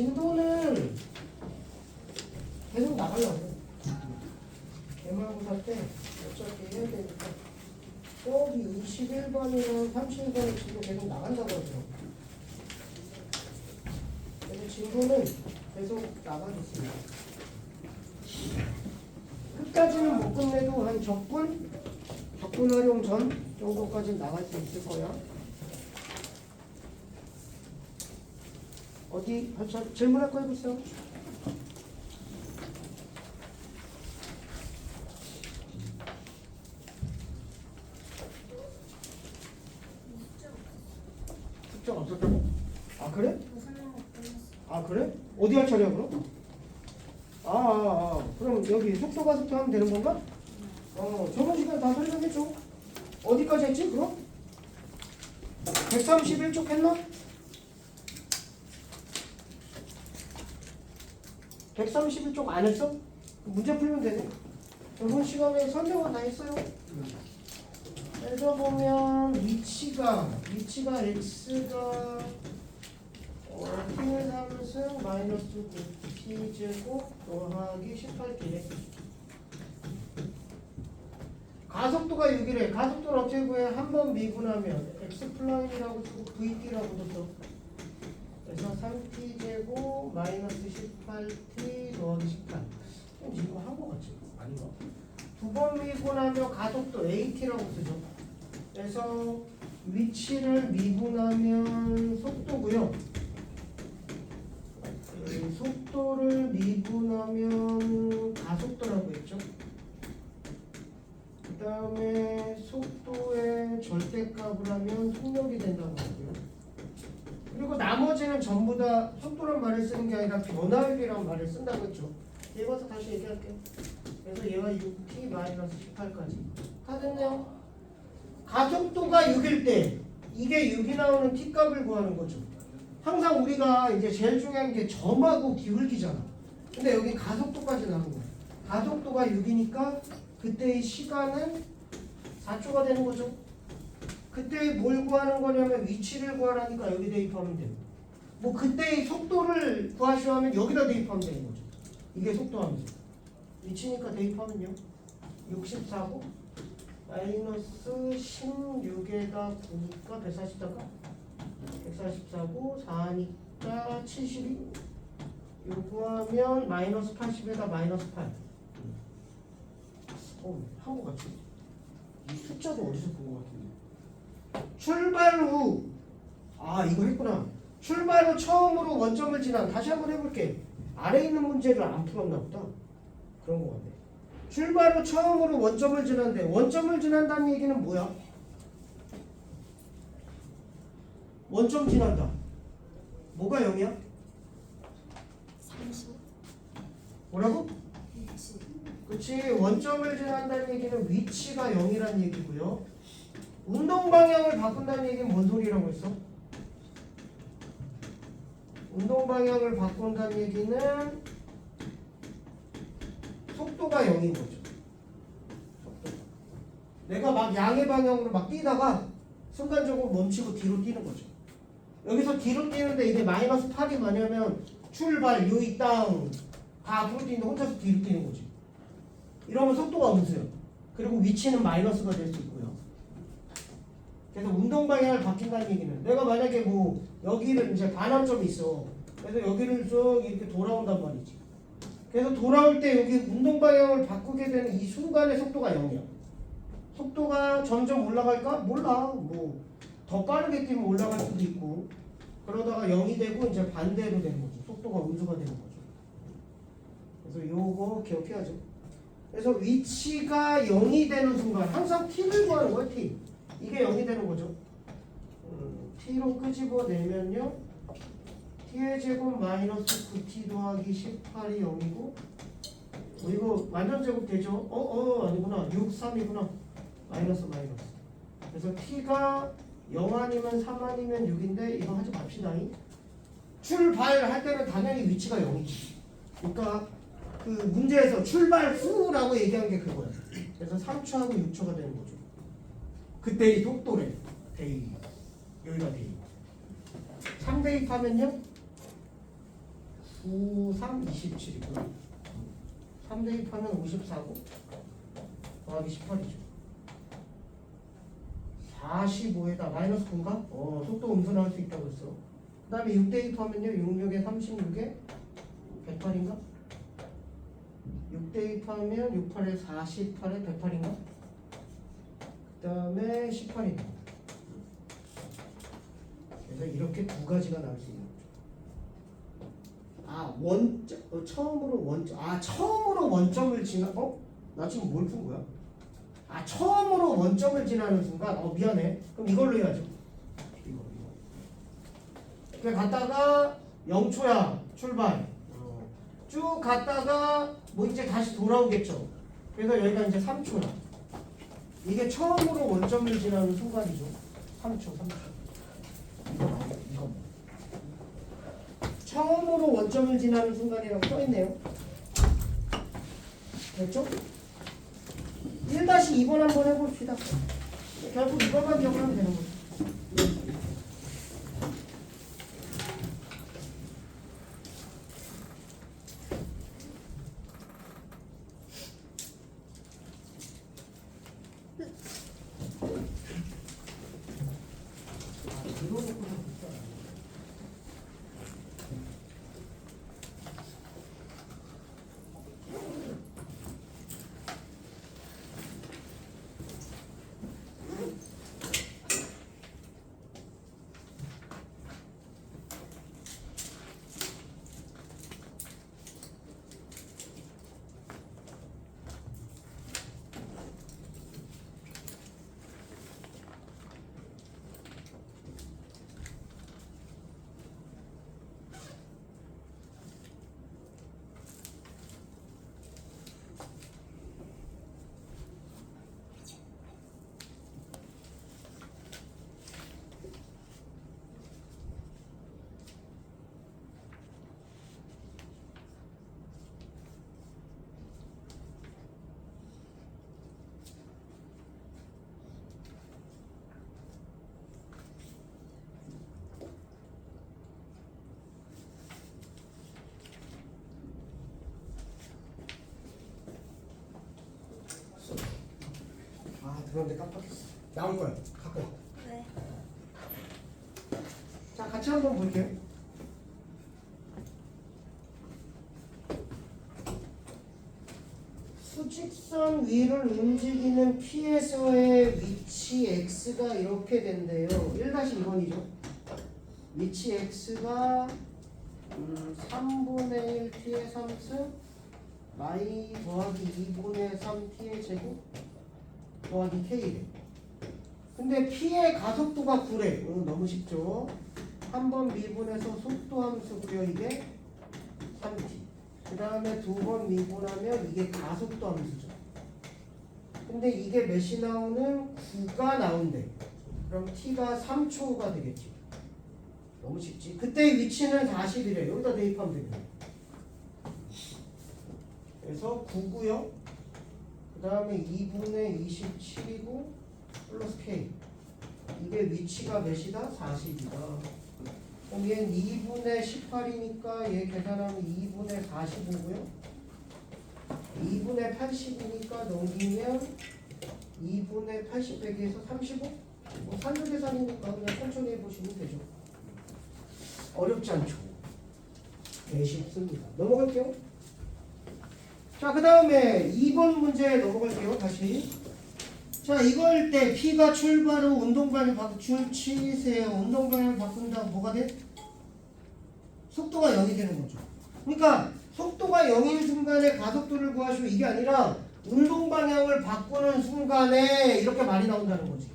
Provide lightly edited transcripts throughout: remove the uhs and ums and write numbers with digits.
진도는 계속 나가려고. 대마고사 때 어차피 해야 되니까 여기 21번이랑 31번의 진도 계속 나간다고 하더라고. 그래서 진도는 계속 나가겠습니다. 끝까지는 못 끝내도 한 적분 활용 전 정도까지는 나갈 수 있을 거야. 어디 질문할 거 해보세요. 숙제가 없었다고? 아 그래? 아 그래? 어디 할 차례야 그럼? 그럼 여기 속도 가속도 하면 되는 건가? 저번 시간에 다 설명했죠. 어디까지 했지 그럼? 131쪽 했나? 131쪽 안 했어? 문제 풀면 되네. 저번 시간에 설명은 다 했어요. 그래서 보면 위치가 x가 t의 3승 마이너스 9t제곱 더하기 18t래. 가속도가 6이래. 가속도는 어떻게 구해? 한 번 미분하면 x 플라임이라고 쓰고 vt라고 줬어. 그래서 3t제곱 마이너스 18t 더하기 18. 이거 한 거 같지? 아닌가? 두 번 미분하면 가속도 at라고 쓰죠. 그래서 위치를 미분하면 속도고요. 속도를 미분하면 가속도라고 했죠. 그 다음에 속도의 절대값을 하면 속력이 된다고 하고요. 그리고 나머지는 전부 다 속도란 말을 쓰는 게 아니라 변화율이란 말을 쓴다고 했죠. 읽어서 다시 얘기할게요. 그래서 얘가 6t-18까지 다 됐네요. 가속도가 6일 때 이게 6이 나오는 t값을 구하는 거죠. 항상 우리가 이제 제일 중요한 게 점하고 기울기잖아. 근데 여기 가속도까지 나온 거야. 가속도가 6이니까 그때의 시간은 4초가 되는 거죠. 그때 뭘 구하는 거냐면 위치를 구하라니까 여기 대입하면 돼요. 뭐 그때의 속도를 구하시오 하면 여기다 대입하면 되는 거죠. 이게 속도함이죠. 위치니까 대입하면요. 64고 마이너스 16에다 9니까 144가 144고 4니까 72 요구하면 마이너스 80에다 마이너스 8 한 거 같지? 이 숫자도 어디서 본 거 같은데. 출발 후 이거 했구나. 출발 후 처음으로 원점을 지난. 다시 한번 해볼게. 아래에 있는 문제를 안 풀었나 보다. 그런 거 같네. 출발 후 처음으로 원점을 지난데 원점을 지난다는 얘기는 뭐야? 원점 지난다. 뭐가 0이야? 30. 뭐라고? 위치. 그치. 원점을 지난다는 얘기는 위치가 0이라는 얘기고요. 운동 방향을 바꾼다는 얘기는 뭔 소리라고 했어? 운동 방향을 바꾼다는 얘기는 속도가 0인 거죠. 속도. 내가 막 양의 방향으로 막 뛰다가 순간적으로 멈추고 뒤로 뛰는 거죠. 여기서 뒤로 뛰는데 이게 마이너스 8이 뭐냐면 출발, 유의, 땅 다 앞으로 뛰는데 혼자서 뒤로 뛰는 거지. 이러면 속도가 음수예요. 그리고 위치는 마이너스가 될 수 있고요. 그래서 운동 방향을 바뀐다는 얘기는 내가 만약에 뭐 여기를 이제 반환점이 있어. 그래서 여기를 쭉 이렇게 돌아온단 말이지. 그래서 돌아올 때 여기 운동 방향을 바꾸게 되는 이 순간의 속도가 0이야. 속도가 점점 올라갈까? 몰라. 뭐 더 빠르게 뛰면 올라갈 수도 있고 그러다가 0이 되고 이제 반대로 되는 거죠. 속도가 음수가 되는 거죠. 그래서 요거 기억해야죠. 그래서 위치가 0이 되는 순간 항상 t를 구하는 거야. t. 이게 0이 되는 거죠. t로 끄집어내면요. t의 제곱 마이너스 9t 더하기 18이 0이고 이거 완전 제곱 되죠? 아니구나. 6, 3이구나. 마이너스. 그래서 t가 0 아니면 3 아니면 6인데 이거 하지 맙시다. 출발할 때는 당연히 위치가 0이지. 그러니까 그 문제에서 출발 후라고 얘기한 게 그거야. 그래서 3초하고 6초가 되는 거죠. 그때의 속도래. 대입. 여기가 대입. 3대입하면요. 9, 3, 27이고요. 3 대입하면 54고 더하기 18이죠. 45에다 마이너스 9인가? 속도 음수나올 수 있다고 했어. 그 다음에 6 대입하면요. 66에 36에 108인가? 6 대입하면 68에 48에 108인가? 그 다음에 18이다. 그래서 이렇게 두 가지가 나올 수 있는 거죠. 처음으로 원점을 지나, 나 지금 뭘 푼 거야? 처음으로 원점을 지나는 순간, 미안해. 그럼 이걸로 해야죠. 이거. 이렇게 갔다가 0초야, 출발. 쭉 갔다가, 이제 다시 돌아오겠죠. 그래서 여기가 이제 3초야. 이게 처음으로 원점을 지나는 순간이죠. 3초. 이거. 처음으로 원점을 지나는 순간이라고 써있네요. 됐죠? 1-2번 한번 해봅시다. 결국 이것만 기억하면 되는 거죠. 그런데 깜빡했어. 나온 거야. 가까이. 네. 자, 같이 한번 볼게요. 수직선 위를 움직이는 P에서의 위치 X가 이렇게 된대요. 1-2번이죠. 위치 X가 3분의 1 T의 3승 y 더하기 2분의 3 T의 제곱 더하기 K래. 근데 P의 가속도가 9래. 너무 쉽죠? 한 번 미분해서 속도 함수고요. 이게 3t. 그 다음에 두 번 미분하면 이게 가속도 함수죠. 근데 이게 몇이 나오는? 9가 나온대. 그럼 t가 3초가 되겠지. 너무 쉽지? 그때 위치는 40이래. 여기다 대입하면 되겠네. 그래서 9고요. 그 다음에 2분의 27이고 플러스 K. 이게 위치가 몇이다? 40이다. 그럼 얘는 2분의 18이니까 얘 계산하면 2분의 45고요. 2분의 80이니까 넘기면 2분의 80 빼기해서 35? 산수 계산이니까 그냥 천천히 해보시면 되죠. 어렵지 않죠? 네, 쉽습니다. 넘어갈게요. 자, 그 다음에 2번 문제 넘어갈게요. 다시. 자, 이걸 때 P가 출발 후 운동방향 줄치세요. 운동방향을 바꾼다고 뭐가 돼? 속도가 0이 되는 거죠. 그러니까 속도가 0인 순간에 가속도를 구하시오. 이게 아니라 운동방향을 바꾸는 순간에 이렇게 말이 나온다는 거지.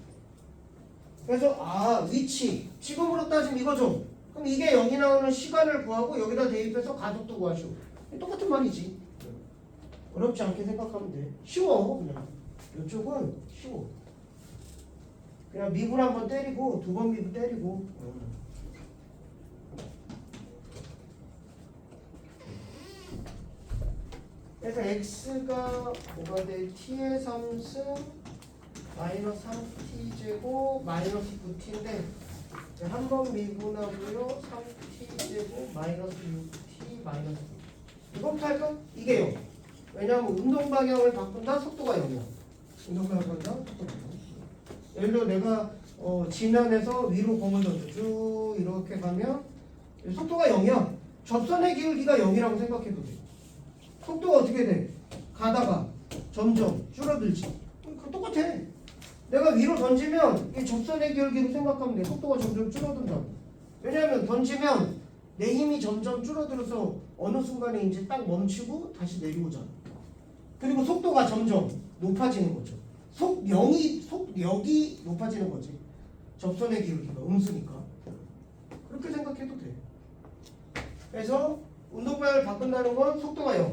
그래서 위치. 지금으로 따지면 이거죠. 그럼 이게 0이 나오는 시간을 구하고 여기다 대입해서 가속도 구하시오. 똑같은 말이지. 어렵지 않게 생각하면 돼. 쉬워 그냥. 이쪽은 쉬워. 그냥 미분 한번 때리고 두 번 미분 때리고. 그래서 x가 뭐가 돼? t의 3승 마이너스 3t 제곱 마이너스 9t인데 한 번 미분하고요. 3t 제곱 마이너스 6t 마이너스 B. 이거부터 할까? 이게 0. 왜냐하면 운동 방향을 바꾼다 속도가 0이야. 운동 방향을 바꾼다 속도가 0. 예를 들어 내가 지면에서 위로 공을 던져 쭉 이렇게 가면 속도가 0이야. 접선의 기울기가 0이라고 생각해도 돼. 속도가 어떻게 돼? 가다가 점점 줄어들지. 그 똑같아. 내가 위로 던지면 이 접선의 기울기로 생각하면 돼. 속도가 점점 줄어든다고. 왜냐하면 던지면 내 힘이 점점 줄어들어서 어느 순간에 이제 딱 멈추고 다시 내려오잖아. 그리고 속도가 점점 높아지는 거죠. 속력이 높아지는 거지. 접선의 기울기가 음수니까. 그렇게 생각해도 돼. 그래서 운동 방향을 바꾼다는 건 속도가 0.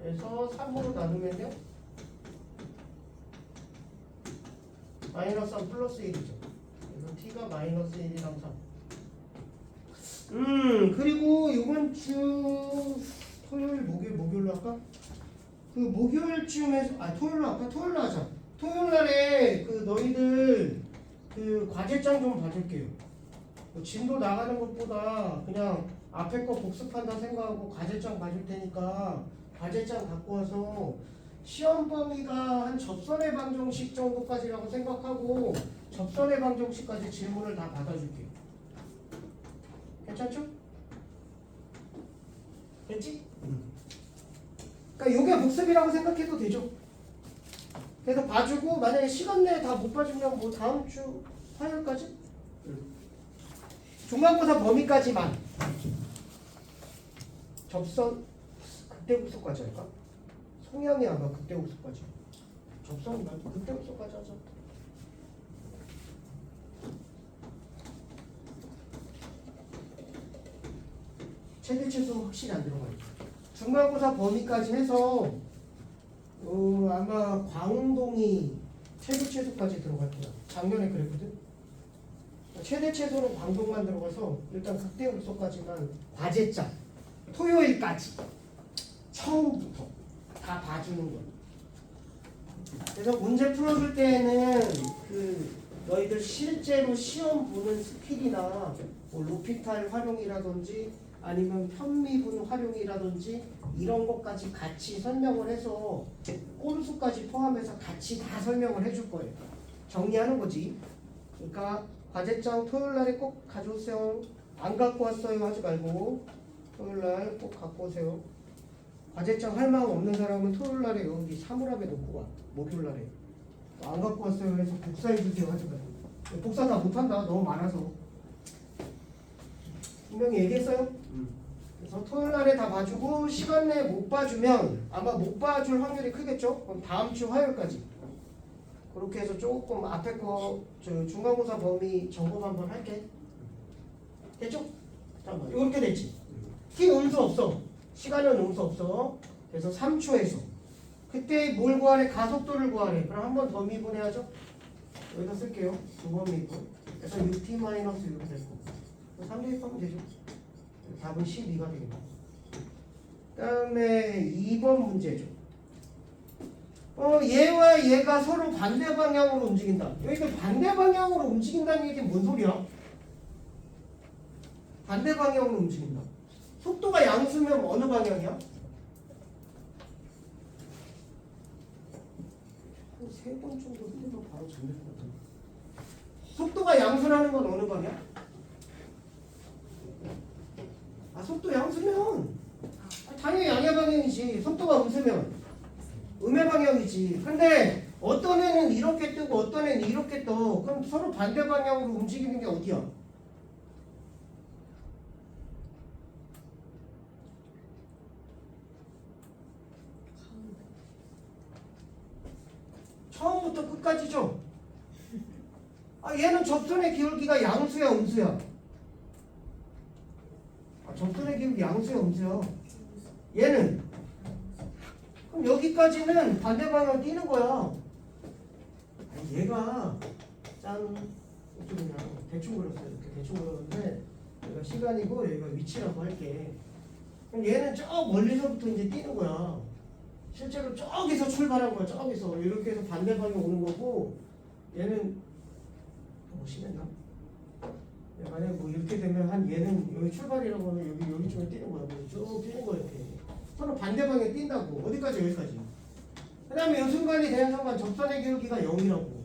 그래서 3으로 나누면요. 마이너스 3 플러스 1이죠. 그래서 t가 마이너스 1이랑 3. 그리고 이번 주 토요일, 목요일로 할까? 그 목요일쯤에 토요일로 할까? 토요일로 하자. 토요일 날에 그 너희들 그 과제장 좀 봐줄게요. 뭐 진도 나가는 것보다 그냥 앞에 거 복습한다 생각하고 과제장 봐줄 테니까 과제장 갖고 와서 시험 범위가 한 접선의 방정식 정도까지라고 생각하고 접선의 방정식까지 질문을 다 받아줄게요. 괜찮죠? 됐지? 그러니까 이게 복습이라고 생각해도 되죠. 그래서 봐주고 만약에 시간 내에 다 못 봐주면 뭐 다음 주 화요일까지? 중간고사 범위까지만 접선 극대복습까지 할까? 송영이 아마 극대복습까지. 접선 말고 극대복습까지 하자. 최대 최소 확실히 안 들어가요. 중간고사 범위까지 해서 아마 광동이 최대 최소까지 들어갈 거야. 작년에 그랬거든. 최대 최소는 광동만 들어가서 일단 극대복습까지만 과제장 토요일까지 처음부터 다 봐주는 거야. 그래서 문제 풀어줄 때에는 그 너희들 실제로 시험 보는 스킬이나 뭐 로피탈 활용이라든지 아니면 편미분 활용이라든지 이런 것까지 같이 설명을 해서 꼼수까지 포함해서 같이 다 설명을 해줄 거예요. 정리하는 거지. 그러니까 과제장 토요일날에 꼭 가져오세요. 안 갖고 왔어요 하지 말고 토요일날 꼭 갖고 오세요. 과제장 할 마음 없는 사람은 토요일날에 여기 사물함에 놓고 와. 목요일날에 안 갖고 왔어요 해서 복사해주세요 하지 말고. 복사 다 못한다. 너무 많아서. 분명히 얘기했어요? 그래서 토요일날에 다 봐주고 시간 내에 못 봐주면 아마 못 봐줄 확률이 크겠죠? 그럼 다음 주 화요일까지 그렇게 해서 조금 앞에 거 중간고사 범위 점검 한번 할게. 됐죠? 잠깐만 이렇게 됐지? t 음수 없어. 시간은 음수 없어. 그래서 3초에서 그때 뭘 구하래? 가속도를 구하래. 그럼 한 번 더 미분해야죠? 여기다 쓸게요. 두 번 미분. 그래서 6t-6 됐고 3 대입하면 되죠. 답은 12가 되겠다. 그 다음에 2번 문제죠. 얘와 얘가 서로 반대 방향으로 움직인다. 여기가 반대 방향으로 움직인다는 얘기는 뭔 소리야? 반대 방향으로 움직인다. 속도가 양수면 어느 방향이야? 한 3번 정도 흔들면 바로 잡힐 것 같아. 속도가 양수라는 건 어느 방향? 속도 양수면 당연히 양의 방향이지. 속도가 음수면 음의 방향이지. 근데 어떤 애는 이렇게 뜨고 어떤 애는 이렇게 떠. 그럼 서로 반대 방향으로 움직이는 게 어디야? 처음부터 끝까지죠. 얘는 접선의 기울기가 양수야 음수야? 접선의 기울기 양수야 음수야? 얘는 그럼 여기까지는 반대 방향으로 뛰는 거야. 얘가 짠 이렇게 그냥 대충 그렸어요. 이렇게 대충 그렸는데 여기가 시간이고 여기가 위치라고 할게. 그럼 얘는 저 멀리서부터 이제 뛰는 거야. 실제로 저기서 출발한 거야. 저기서 이렇게 해서 반대 방향 오는 거고 얘는 뭐 심했나? 만약에 뭐 이렇게 되면 한 얘는 여기 출발이라고 하면 여기쯤에 뛰는 거야. 쭉 뛰는 거야 이렇게. 서로 반대 방향에 뛴다고. 어디까지 여기까지. 그 다음에 이 순간이 되는 순간 접선의 기울기가 0이라고.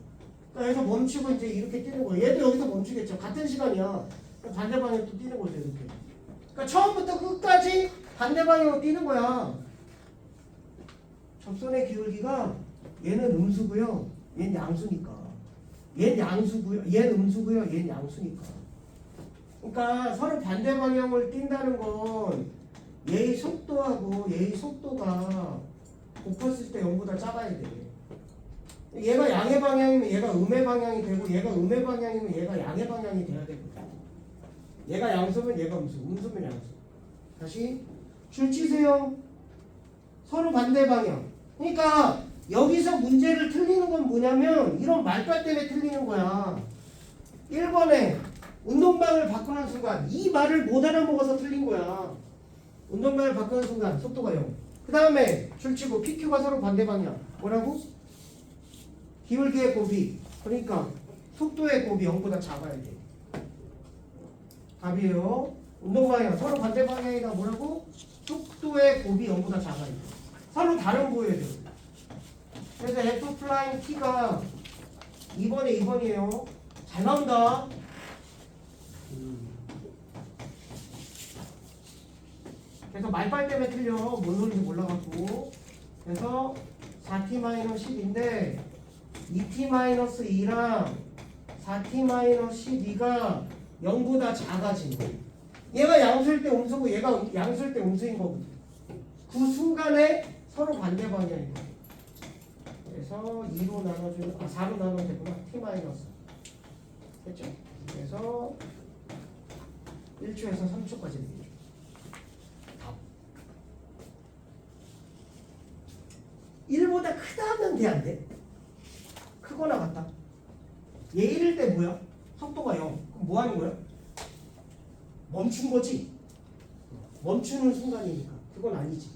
그러니까 여기서 멈추고 이제 이렇게 뛰는 거야. 얘도 여기서 멈추겠죠. 같은 시간이야. 반대 방향에 또 뛰는 거죠 이렇게. 그러니까 처음부터 끝까지 반대 방향으로 뛰는 거야. 접선의 기울기가 얘는 음수고요. 얘는 양수니까. 얘는 양수고요. 얘는 음수고요. 얘는 양수니까. 그러니까 서로 반대 방향을 뛴다는 건 얘의 속도하고 얘의 속도가 곱했을 때 0보다 작아야 돼. 얘가 양의 방향이면 얘가 음의 방향이 되고 얘가 음의 방향이면 얘가 양의 방향이 돼야 되거든. 얘가 양수면 얘가 음수, 음수면 양수. 다시 줄 치세요. 서로 반대 방향. 그러니까 여기서 문제를 틀리는 건 뭐냐면 이런 말빨 때문에 틀리는 거야. 1번에 운동방을 바꾸는 순간 이 말을 못 알아먹어서 틀린 거야. 운동방을 바꾸는 순간 속도가 0. 그 다음에 줄치고 PQ가 서로 반대 방향. 뭐라고? 기울기의 곱이. 그러니까 속도의 곱이 0보다 작아야 돼. 답이에요. 운동방향 서로 반대 방향이다. 뭐라고? 속도의 곱이 0보다 작아야 돼. 서로 다른 보여야 돼. 그래서 F 플라잉 T가 2번에 2번이에요. 잘 나온다. 그래서 말빨 때문에 틀려. 뭔 소리인지 몰라갖고. 그래서 4t-10인데 2t-2랑 4t-12가 0보다 작아진 거야. 얘가 양수일 때 음수고 얘가 양수일 때 음수인 거거든. 그 순간에 서로 반대 방향인 거야. 그래서 2로 나눠주면 4로 나누면 되구나. t-. 됐죠? 그래서 1초에서 3초까지 되겠죠. 답. 1보다 크다 하면 돼, 안 돼? 크거나 같다. 얘 1일 때 뭐야? 속도가 0. 그럼 뭐 하는 거야? 멈춘 거지? 멈추는 순간이니까. 그건 아니지.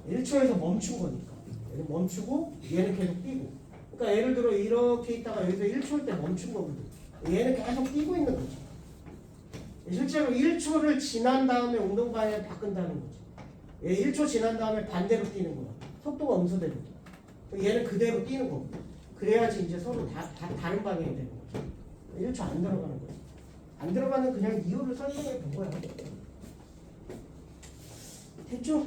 1초에서 멈춘 거니까. 얘는 멈추고 얘는 계속 뛰고. 그러니까 예를 들어 이렇게 있다가 여기서 1초일 때 멈춘 거거든. 얘는 계속 뛰고 있는 거지. 실제로 1초를 지난 다음에 운동 방향을 바꾼다는 거지. 얘 1초 지난 다음에 반대로 뛰는 거야. 속도가 음수되거든. 얘는 그대로 뛰는 거고. 그래야지 이제 서로 다른 방향이 되는 거죠. 1초 안 들어가는 거지. 안 들어가는 그냥 이유를 설명해 본 거야. 됐죠?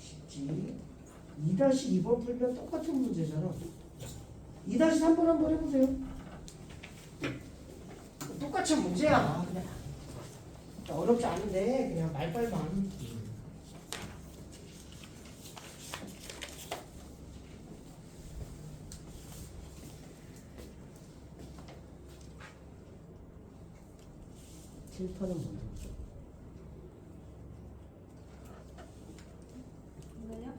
쉽지. 2-2번 풀면 똑같은 문제잖아. 2-3번 한번 해보세요. 똑같은 문제야. 그냥 어렵지 않은데 그냥 말빨만. 실판은 뭐죠? 이거요?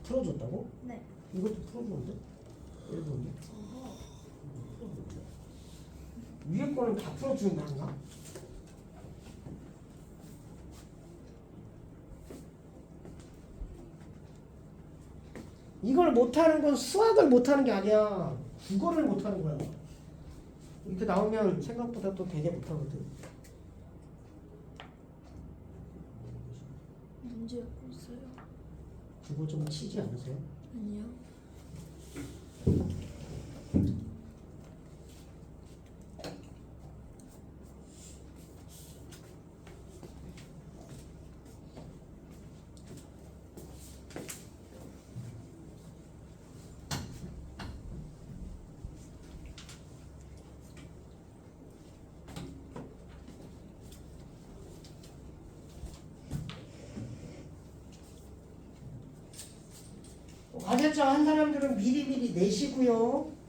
풀어줬다고? 네. 이것도 풀어줬는데? 1번이? 위에 거는 다 풀어주는 거 아닌가? 이걸 못하는 건 수학을 못하는 게 아니야. 국어를 못하는 거야. 이렇게 나오면 생각보다 또 되게 못하거든. 문제 없어요? 국어 좀 치지 않으세요? 아니요. 과제장 한 사람들은 미리미리 내시고요.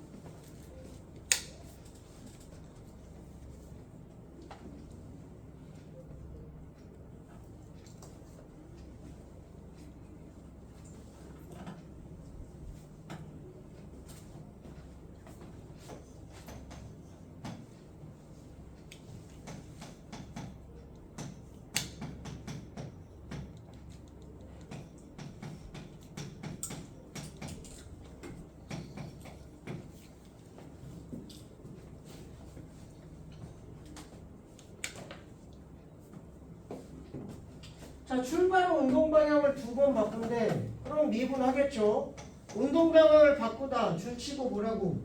자, 출발 운동 방향을 두 번 바꾼대. 그럼 미분하겠죠. 운동 방향을 바꾸다 줄치고 뭐라고?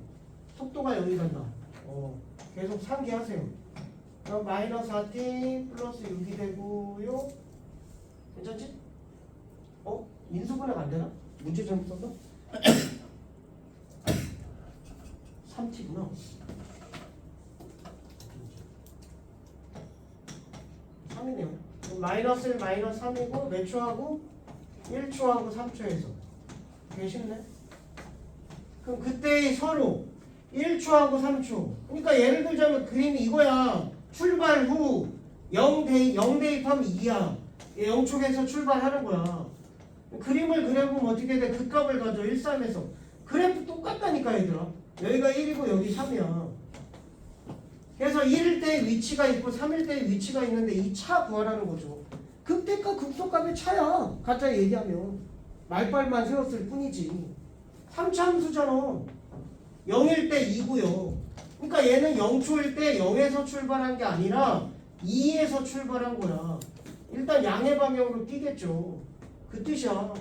속도가 0이 간다. 계속 상기하세요. 그럼 마이너스 4t 플러스 6이 되고요. 괜찮지? 인수분해가 안 되나? 문제 잘못 썼나? 3t구나. 이네요. 마이너스 1, 마이너스 3이고 몇 초하고? 1초하고 3초에서. 되게 쉽네. 그럼 그때 서로 1초하고 3초. 그러니까 예를 들자면 그림이 이거야. 출발 후 0 대입하면 2야. 0초에서 출발하는 거야. 그림을 그려보면 어떻게 돼? 그 값을 가져. 1, 3에서. 그래프 똑같다니까 얘들아. 여기가 1이고 여기 3이야. 그래서 1일 때 위치가 있고 3일 때 위치가 있는데 이 차 구하라는 거죠. 극대값 극소값의 차야. 가짜 얘기하면. 말빨만 세웠을 뿐이지. 3차 함수잖아. 0일 때 2고요. 그러니까 얘는 0초일 때 0에서 출발한 게 아니라 2에서 출발한 거야. 일단 양의 방향으로 뛰겠죠. 그 뜻이야.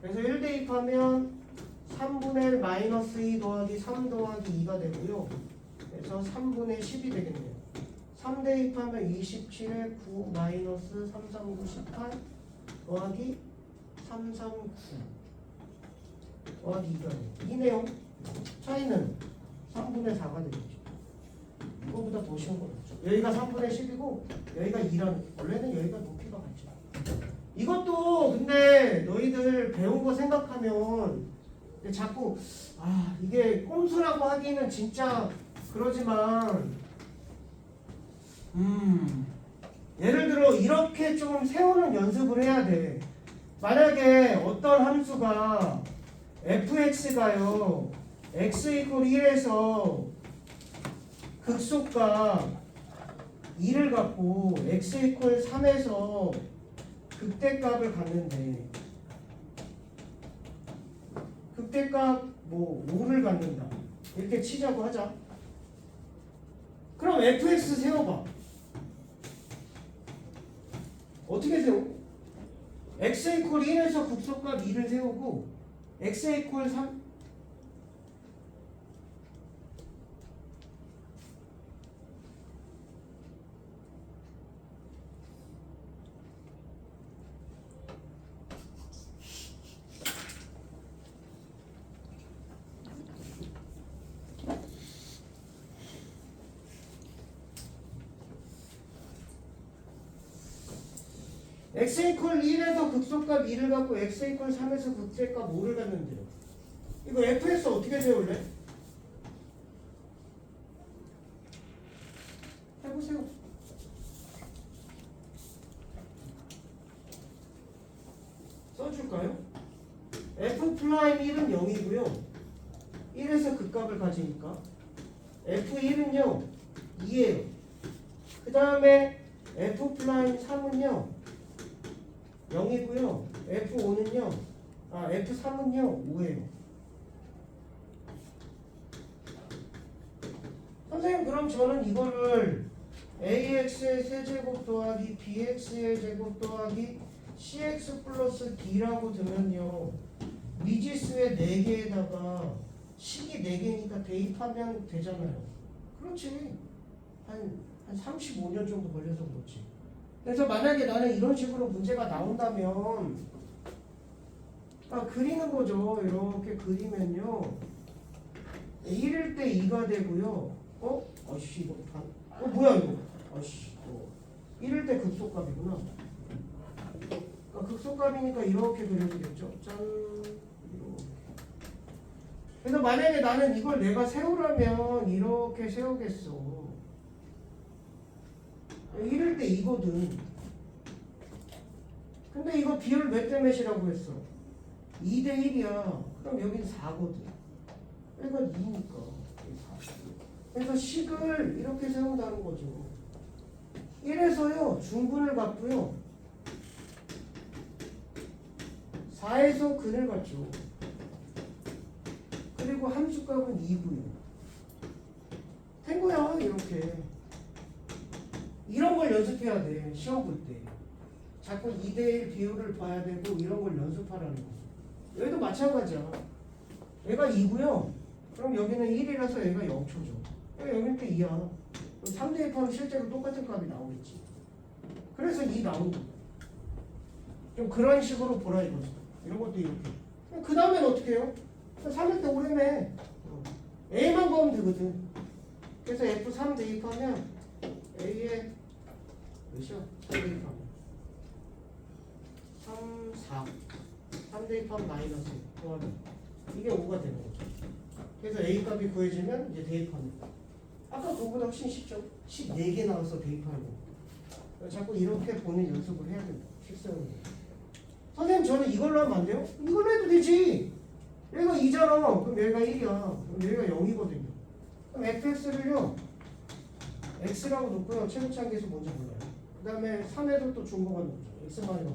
그래서 1 대입하면 3분의 1 마이너스 2 더하기 3 더하기 2가 되고요. 그래서 3분의 10이 되겠네요. 3 대입하면 27에 9 마이너스 3, 3, 9, 18 더하기 3, 3, 9 더하기 2가 돼요. 이 내용 차이는 3분의 4가 되겠죠. 이거보다 더 쉬운 건 없죠. 여기가 3분의 10이고 여기가 2라는, 원래는 여기가 높이가 같죠. 이것도 근데 너희들 배운 거 생각하면 자꾸 이게 꼼수라고 하기는 진짜 그러지만 예를 들어 이렇게 좀 세우는 연습을 해야 돼. 만약에 어떤 함수가 fx가요 x 이퀄 1에서 극소값 2를 갖고 x 이퀄 3에서 극대값을 갖는데 극대값 5를 갖는다. 이렇게 치자고 하자. 그럼 fx 세워봐. 어떻게 세워? x 이퀄 1에서 극소값 2를 세우고 x 이퀄 3 x 이퀄 1에서 극소값 2를 갖고 x 이퀄 3에서 극대값 5를 갖는데요. 이거 fx 어떻게 세울래? 해보세요. 써줄까요? f 프라임 1은 0이고요. 1에서 극값을 가지니까 f1은요 2예요. 그 다음에 f 프라임 3은요 0이고요. F5는요. F3은요. 5예요. 선생님 그럼 저는 이거를 AX의 세제곱 더하기 BX의 제곱 더하기 CX 플러스 D라고 두면요. 미지수의 4개에다가 식이 4개니까 대입하면 되잖아요. 그렇지. 한 35년 정도 걸려서 그렇지. 그래서 만약에 나는 이런 식으로 문제가 나온다면 그리는 거죠. 이렇게 그리면요 1일 때 2가 되고요. 이거 뭐야 이거? 1일 때 극소값이구나. 극소값이니까 이렇게 그려지겠죠. 짠. 이렇게. 그래서 만약에 나는 이걸 내가 세우라면 이렇게 세우겠어. 1일 때 2거든. 근데 이거 비율 몇 대 몇이라고 했어? 2대 1이야. 그럼 여긴 4거든. 그러니까 2니까. 그래서 식을 이렇게 세운다는 거죠. 1에서요, 중분을 갖고요. 4에서 근을 갖죠. 그리고 함수값은 2고요. 된 거야, 이렇게. 이런 걸 연습해야 돼, 시험 볼 때. 자꾸 2대1 비율을 봐야 되고 이런 걸 연습하라는 거죠. 여기도 마찬가지야. 얘가 2고요. 그럼 여기는 1이라서 얘가 0초죠. 여기는 또 2야. 3대 1하면 실제로 똑같은 값이 나오겠지. 그래서 2 나오고. 좀 그런 식으로 보라 이거죠. 이런 것도 이렇게. 그 다음엔 어떻게 해요? 3일 때 오래매. A만 구하면 되거든. 그래서 F3 대입하면 A에 몇이야? 3 대입하면 3, 4 3 대입하면 마이너스 구하면 이게 5가 되는 거죠. 그래서 A 값이 구해지면 이제 대입하는 거. 아까 그거보다 훨씬 쉽죠? 14개 나와서 대입하는 거. 자꾸 이렇게 보는 연습을 해야 된다. 식사용으로. 선생님 저는 이걸로 하면 안 돼요? 이걸로 해도 되지. 얘가 2잖아. 그럼 얘가 1이야. 그럼 얘가 0이거든요. 그럼 fx를요. x라고 놓고요. 최고차항계수 먼저 골라요. 그 다음에 3에도 또 중복한 거죠. x-3.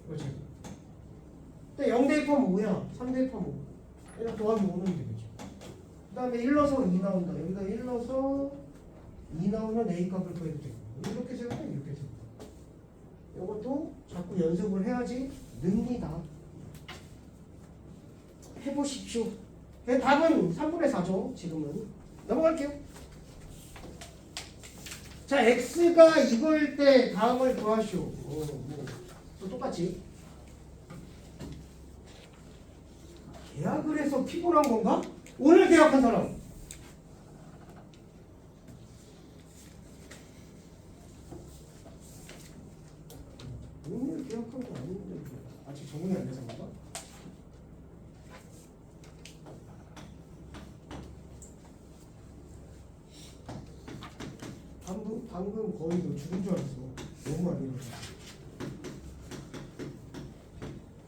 그렇지. 근데 0 대입하면 5야. 3 대입하면 5. 얘가 더하면 5는 되겠죠. 그 다음에 1 넣어서 2 나온다. 여기다 1 넣어서 2 나오는 a 값을 구해도 되고. 이렇게 세우면 이렇게 세우고. 이것도 자꾸 연습을 해야지 늡니다. 해보십시오. 답은 3분의 4죠. 지금은. 넘어갈게요. 자, x가 이거일 때 다음을 구하시오. 또 똑같이. 계약을 해서 피곤한 건가? 오늘 계약한 사람. 오늘 계약한 거 아닌데 아직 적응이 안 돼서 그런가? 방금 거의 너 죽은 줄 알았어. 너무 많이 일어났어.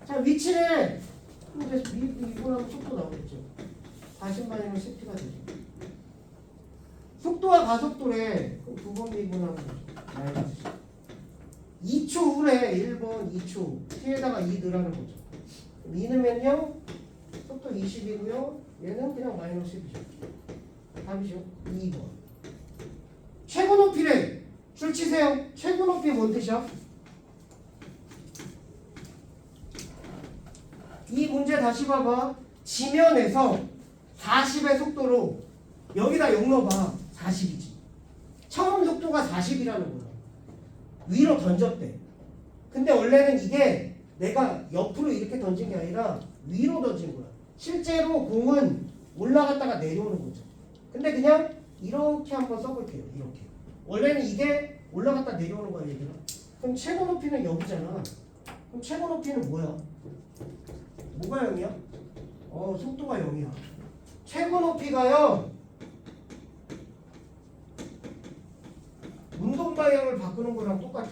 자, 위치를 이제 이거랑 속도 나오겠죠. 40만이면 10t가 되죠. 속도와 가속도래. 그럼 2번 미분하는 거죠. 마이너스 2초 후래 1번 2초 t에다가 2 넣으라는 거죠. 2 넣으면요 속도 20이고요. 얘는 그냥 마이너스 10이죠. 답이죠. 2번. 최고 높이래. 줄 치세요. 최고 높이 뭔 뜻이야? 이 문제 다시 봐봐. 지면에서 40의 속도로 여기다 0 넣어봐. 40이지. 처음 속도가 40이라는 거야. 위로 던졌대. 근데 원래는 이게 내가 옆으로 이렇게 던진 게 아니라 위로 던진 거야. 실제로 공은 올라갔다가 내려오는 거죠. 근데 그냥 이렇게 한번 써볼게요. 이렇게. 원래는 이게 올라갔다 내려오는 거야, 얘들아. 그럼 최고 높이는 여기잖아. 그럼 최고 높이는 뭐야? 뭐가 0이야? 속도가 0이야. 최고 높이가요. 운동 방향을 바꾸는 거랑 똑같아.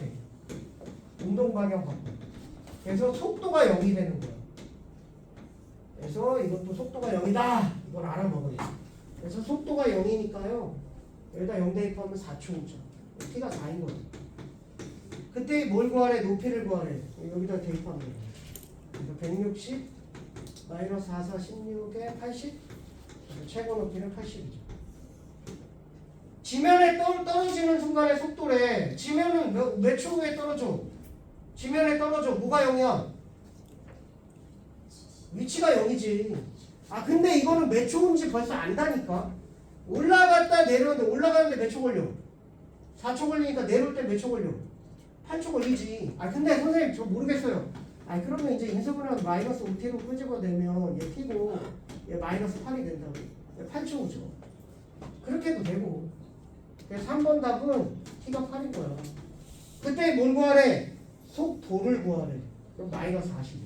운동 방향 바꾸는. 그래서 속도가 0이 되는 거야. 그래서 이것도 속도가 0이다. 이걸 알아먹어야 돼. 그래서 속도가 0이니까요. 여기다 0 대입하면 4초죠. t가 4인 거죠. 그때 뭘 구하래? 높이를 구하래. 여기다 대입하면 돼요. 그래서 160 마이너스 4, 4, 16에 80. 최고 높이는 80이죠. 지면에 떨어지는 순간의 속도래. 지면은 몇 초 후에 떨어져? 지면에 떨어져. 뭐가 0이야? 위치가 0이지. 아 근데 이거는 몇 초 후인지 벌써 안다니까. 올라갔다 내려오는데 올라가는데 몇 초 걸려? 4초 걸리니까 내려올 때 몇 초 걸려? 8초 걸리지. 아 근데 선생님 저 모르겠어요. 아 그러면 이제 인수분해하면 마이너스 5t로 끄집어내면 얘 t고 얘 마이너스 8이 된다고. 8초죠. 그렇게 해도 되고. 그래서 3번 답은 t가 8인 거야. 그때 뭘 구하래? 속도를 구하래. 그럼 마이너스 40.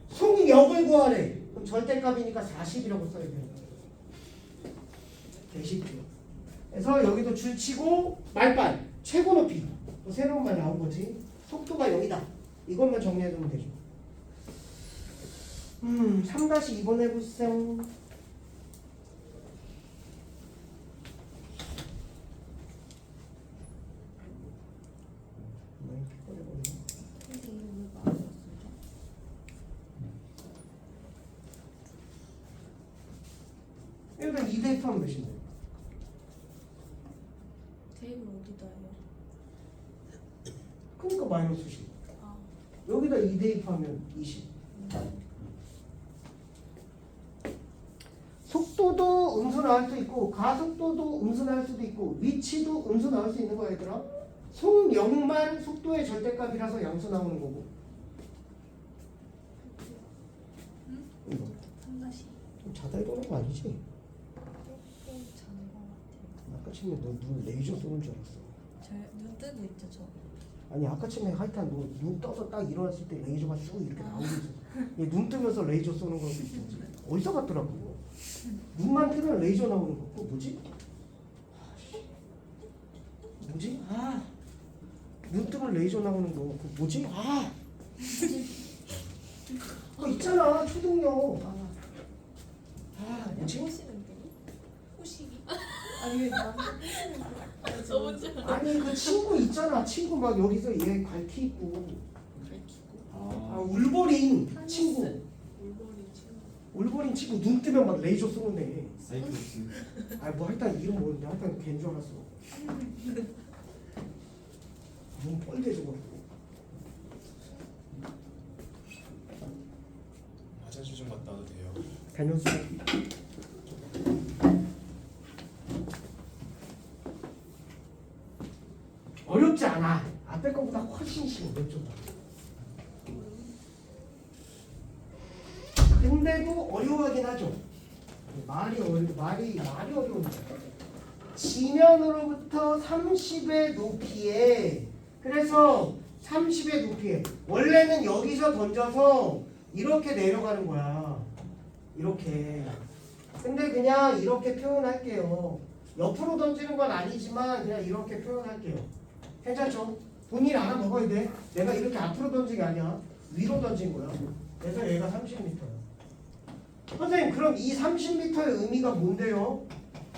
속력을 구하래. 그럼 절대값이니까 40이라고 써야 돼요. 되십시오. 그래서 여기도 줄치고 말반 최고 높이 또 새로운 말 나온 거지. 속도가 0이다. 이것만 정리해두면 되죠. 3-2번 해보세요. 일단 2 대입하면 몇인데? 테이블 어디다 해요? 그러니까 마이너스 10. 아, 여기다 2 대입하면 20. 속도도 음수 나올 수 있고 가속도도 음수 나올 수도 있고 위치도 음수 나올 수 있는 거야 얘들아. 속력만 속도의 절대값이라서 양수 나오는 거고. 이거 한 가지 좀 자다 일어난 거 아니지? 조금 자는 것 같아요. 아까 처음에 너 눈 레이저 쏘는 줄 알았어. 저눈 뜨고 있죠 저. 아니 아까 처음에 하여튼 너 눈 떠서 딱 일어났을 때 레이저가 쑥 이렇게 나오고 있어. 얘 눈 뜨면서 레이저 쏘는 것도 있던지 어디서 봤더라고. 눈만 뜨면 레이저 나오는 거. 그거 뭐지? 뭐지? 눈 뜨면 레이저 나오는 거. 그거 뭐지? 그거 있잖아 초등력. 뭐지? 호시는 데 호시기? 아니 왜 나한테 호시는 데 너무 잘 아니 그 친구 있잖아. 친구 막 여기서 얘 갈퀴 있고. 밝히고. 울버린 친구. 물건이 친구. 울버린 친구 눈 뜨면 막 레이저 쏘는데. 사이클로스. 뭐 하여튼 이름 모르는데 하여튼 걔인 줄 알았어. 눈 뻘개져가지고. 화장실 좀 갔다 와도 돼요. 다녔어. 어렵지 않아. 앞에 거보다 훨씬 쉬워. 왼쪽. 근데도 어려워하긴 하죠. 말이 어려운데. 지면으로부터 30의 높이에, 그래서 30의 높이에 원래는 여기서 던져서 이렇게 내려가는 거야. 이렇게. 근데 그냥 이렇게 표현할게요. 옆으로 던지는 건 아니지만 그냥 이렇게 표현할게요. 괜찮죠? 본인 알아 먹어야 돼. 내가 이렇게 앞으로 던진 게 아니야. 위로 던진 거야. 그래서 얘가 30m야. 선생님 그럼 이 30m의 의미가 뭔데요?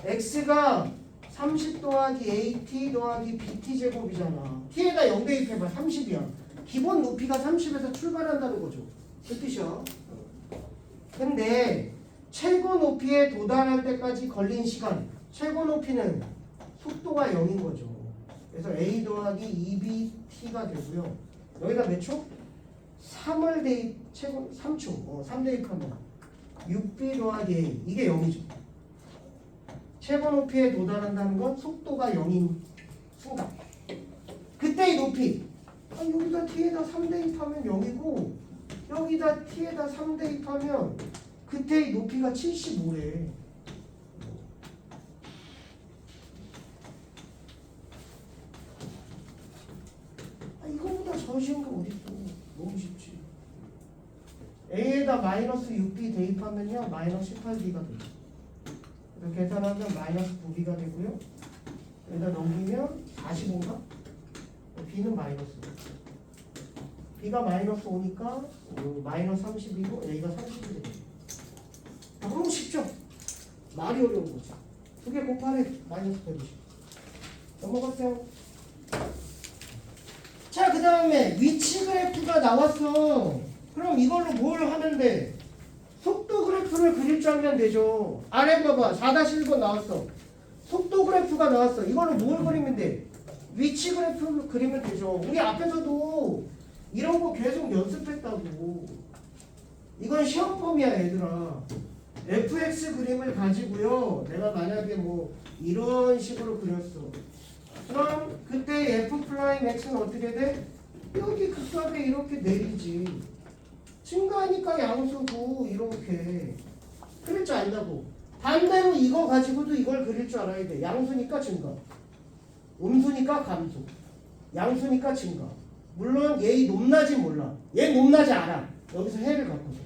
x가 30 더하기 at 더하기 bt 제곱이잖아. t에다 0 대입해봐. 30이야. 기본 높이가 30에서 출발한다는 거죠. 그 뜻이야. 근데 최고 높이에 도달할 때까지 걸린 시간, 최고 높이는 속도가 0인 거죠. 그래서 a 더하기 2bt가 되고요. 여기다 몇 초? 3을 대입, 최고 3초. 3 대입하면 6b 더하기 a, 이게 0이죠. 최고 높이에 도달한다는 건 속도가 0인 순간. 그때의 높이. 여기다 t에다 3 대입하면 0이고 여기다 t에다 3 대입하면 그때의 높이가 75래. 이거보다 더 쉬운 게 어딨어. 너무 쉽지. a에다 마이너스 6b 대입하면요 마이너스 18b가 돼요. 그래서 계산하면 마이너스 9b가 되고요. 여기다 넘기면 45인가? b는 마이너스. b가 마이너스 5니까 마이너스 30이고 a가 30이 돼요. 너무 쉽죠? 말이 어려운 거지. 2개 곱하래 마이너스 120. 넘어갔어요. 자, 그 다음에 위치 그래프가 나왔어. 그럼 이걸로 뭘 하면 돼? 속도 그래프를 그릴 줄 알면 되죠. 아래 봐봐. 4-1번 나왔어. 속도 그래프가 나왔어. 이걸로 뭘 그리면 돼? 위치 그래프를 그리면 되죠. 우리 앞에서도 이런 거 계속 연습했다고. 이건 시험 폼이야 얘들아. fx 그림을 가지고요. 내가 만약에 뭐 이런 식으로 그렸어. 그럼 그때 f 프라임 x는 어떻게 돼? 여기 극값에 이렇게 내리지. 증가하니까 양수고 이렇게. 그릴 줄 안다고. 반대로 이거 가지고도 이걸 그릴 줄 알아야 돼. 양수니까 증가. 음수니까 감소. 양수니까 증가. 물론 얘 높낮이 몰라. 얘 높낮이 알아. 여기서 해를 갖고 줘.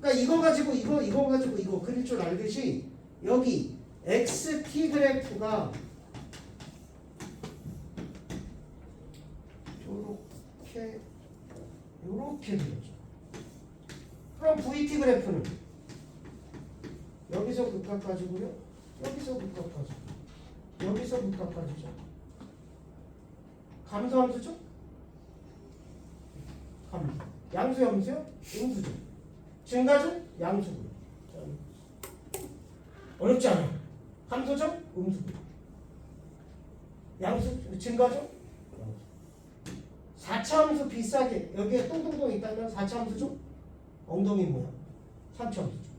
그러니까 이거 가지고 이거 가지고 이거 그릴 줄 알듯이 여기 xt 그래프가 요렇게 되죠. 그럼 vt 그래프는 여기서 극값 가지고요. 여기서 극값 가지고 여기서 극값 가지죠. 감소함수죠? 감소. 양수 염수요? 음수죠. 증가죠? 양수고요. 어렵지 않아요. 감소죠? 음수고요. 양수 증가죠? 양수. 4차함수 비싸게 여기에 똥똥똥 있다면 4차함수죠? 엉덩이 모양 3차함수죠.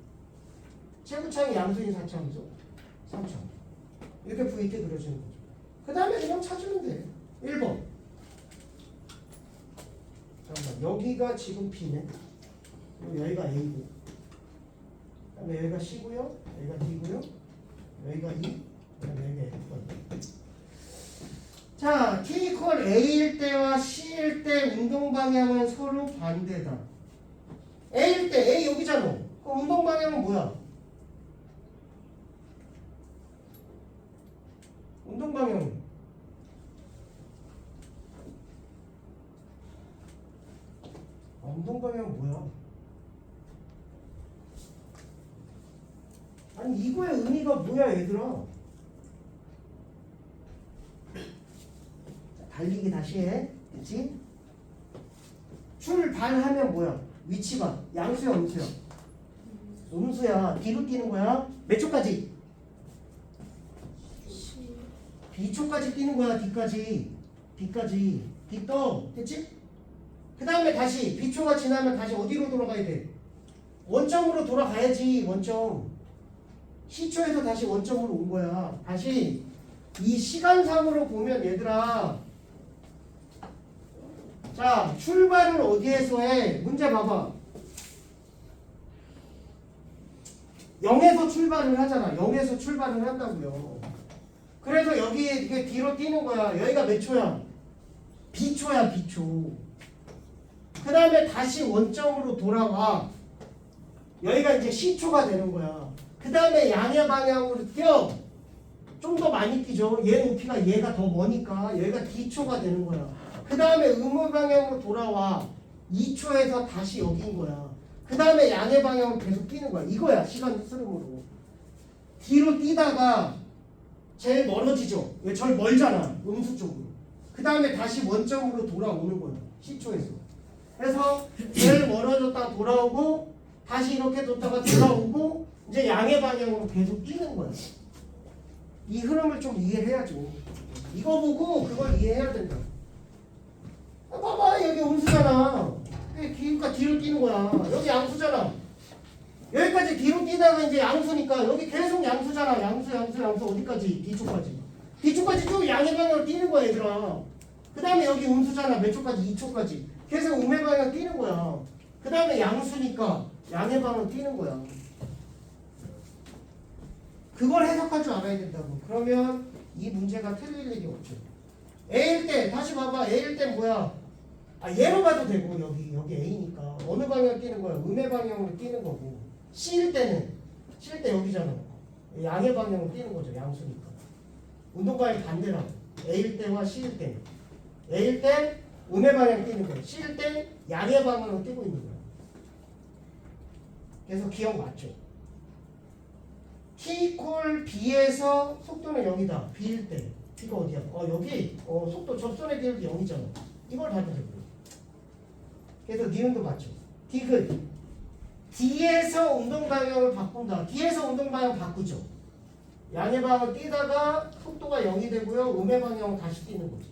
최고차항이 양수인 4차함수 3차함수. 이렇게 VT 그려지는 거죠. 그 다음에 그냥 찾으면 돼. 1번. 잠깐만 여기가 지금 B네. 그리고 여기가 A고 그 다음에 여기가 C고요. 여기가 D고요. 여기가 E. 그 다음에 여기가 F거든요. 자, T 이퀄 A일 때와 C일 때 운동 방향은 서로 반대다. A일 때 A 여기잖아. 그럼 운동 방향은 뭐야? 운동 방향은 운동 방향은 뭐야? 아니 이거의 의미가 뭐야 얘들아? 달리기 다시 해. 그치? 출발하면 뭐야? 위치가 양수야 음수야? 음수야. 뒤로 뛰는 거야. 몇 초까지? B초까지 뛰는 거야. D까지. D까지. D 떠. 됐지? 그 다음에 다시 B초가 지나면 다시 어디로 돌아가야 돼? 원점으로 돌아가야지. 원점. C초에서 다시 원점으로 온 거야. 다시 이 시간상으로 보면 얘들아, 자, 출발을 어디에서 해? 문제 봐봐. 0에서 출발을 하잖아. 0에서 출발을 한다고요. 그래서 여기 이게 뒤로 뛰는 거야. 여기가 몇 초야? B초야, B초. 그 다음에 다시 원점으로 돌아와. 여기가 이제 C초가 되는 거야. 그 다음에 양의 방향으로 뛰어. 좀 더 많이 뛰죠. 얘 높이가 얘가 더 머니까 여기가 D초가 되는 거야. 그 다음에 음의 방향으로 돌아와. 2초에서 다시 여기인 거야. 그 다음에 양의 방향으로 계속 뛰는 거야. 이거야 시간 흐름으로. 뒤로 뛰다가 제일 멀어지죠. 왜 절 멀잖아. 음수 쪽으로. 그 다음에 다시 원점으로 돌아오는 거야. C초에서. 그래서 제일 멀어졌다가 돌아오고 다시 이렇게 뒀다가 돌아오고 이제 양의 방향으로 계속 뛰는 거야. 이 흐름을 좀 이해해야죠. 이거 보고 그걸 이해해야 된다. 봐봐 여기 음수잖아. 그러니까 뒤로 뛰는 거야. 여기 양수잖아. 여기까지 뒤로 뛰다가 이제 양수니까 여기 계속 양수잖아. 양수 어디까지? D초까지. D초까지 쭉 양의 방향으로 뛰는 거야 얘들아. 그 다음에 여기 음수잖아. 몇 초까지? 2초까지. 계속 음의 방향으로 뛰는 거야. 그 다음에 양수니까 양의 방향으로 뛰는 거야. 그걸 해석할 줄 알아야 된다고. 그러면 이 문제가 틀릴 일이 없죠. A일 때 다시 봐봐. A일 때 뭐야? 얘로 봐도 되고 여기 A니까 어느 방향 뛰는 거야? 음의 방향으로 뛰는 거고. C일 때는 C일 때 여기잖아. 양의 방향으로 뛰는 거죠. 양수니까. 운동 방향 반대라고. A일 때와 C일 때. A일 때 음의 방향 뛰는 거야. C일 때 양의 방향으로 뛰고 있는 거야. 그래서 기억 맞죠? T 콜 B에서 속도는 0이다. B일 때. B가 어디야? 여기 속도 접선의 비율이 0이잖아. 이걸 봐도 되고. 그래서 니은도 맞죠. D글. D에서 운동 방향을 바꾼다. D에서 운동 방향 바꾸죠. 양의 방향을 뛰다가 속도가 0이 되고요. 음의 방향으로 다시 뛰는 거죠.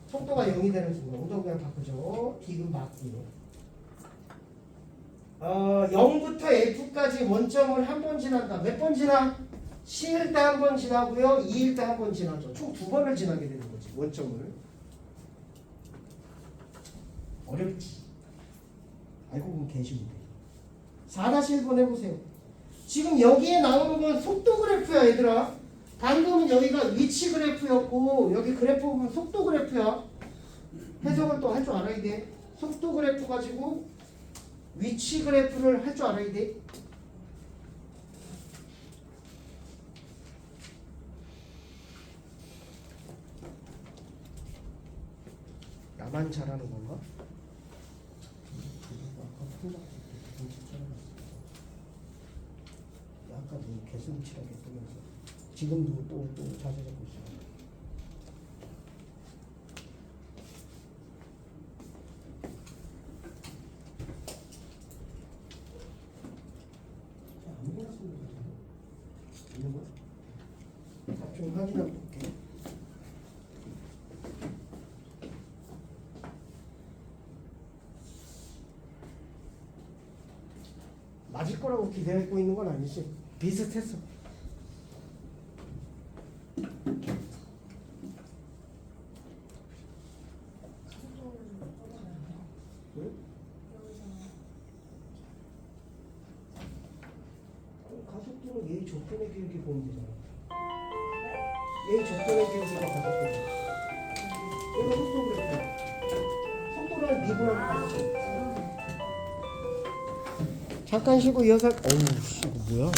속도가 0이 되는 순간 운동 방향 바꾸죠. D근 바뀌고. 0부터 F까지 원점을 한 번 지난다. 몇 번 지나? C일 때 한 번 지나고요. E일 때 한 번 지나죠. 총 2번을 지나게 되는 거지. 원점을. 어렵지. 알고 보면 개쉬운데. 4-1번 해보세요. 지금 여기에 나오는 건 속도 그래프야 얘들아. 방금은 여기가 위치 그래프였고 여기 그래프 보면 속도 그래프야. 해석을 또 할 줄 알아야 돼. 속도 그래프 가지고 위치 그래프를 할 줄 알아야 돼. 나만 잘하는 건가? 약간 개슴치하게 쓰면서 지금도 또 자세 잡고 있어. 아무거나 쓰는 거지. 있는 거야? 좀 확인하고 볼게. 맞을 거라고 기대하고 있는 건 아니지. 비슷했어. 응? 아니, 가속도는 얘 조건의 기울기 보면 되잖아. 얘 조건의 기울기가 가속도야. 이거 속도 그래프. 속도를 미분하면 되지. 잠깐 쉬고 이어서. 어우 씨 이거 뭐야?